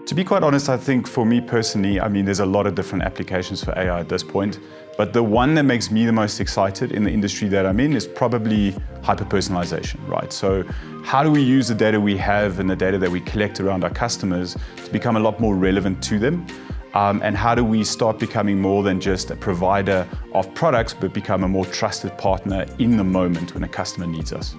To be quite honest, I think for me personally, there's a lot of different applications for AI at this point, but the one that makes me the most excited in the industry that I'm in is probably hyper-personalization, right? So how do we use the data we have and the data that we collect around our customers to become a lot more relevant to them? And how do we start becoming more than just a provider of products, but become a more trusted partner in the moment when a customer needs us?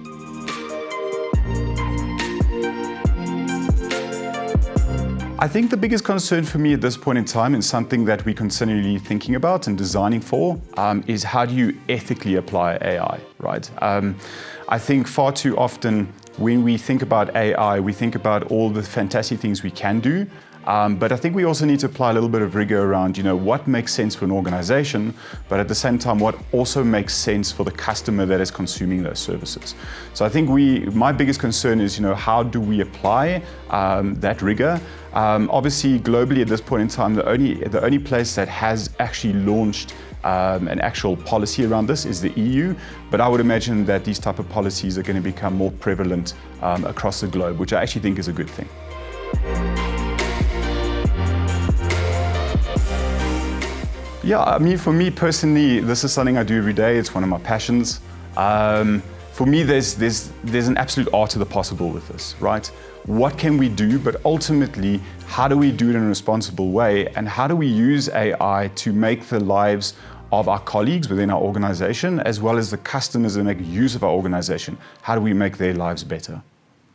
I think the biggest concern for me at this point in time, and something that we're continually thinking about and designing for, is how do you ethically apply AI, right? I think far too often when we think about AI, we think about all the fantastic things we can do, but I think we also need to apply a little bit of rigor around, what makes sense for an organization, but at the same time, what also makes sense for the customer that is consuming those services. So I think my biggest concern is, how do we apply that rigor? Obviously, globally at this point in time, the only place that has actually launched an actual policy around this is the EU, but I would imagine that these type of policies are going to become more prevalent across the globe, which I actually think is a good thing. Yeah, for me personally, this is something I do every day. It's one of my passions. For me, there's an absolute art of the possible with this, right? What can we do, but ultimately, how do we do it in a responsible way? And how do we use AI to make the lives of our colleagues within our organization, as well as the customers that make use of our organization? How do we make their lives better?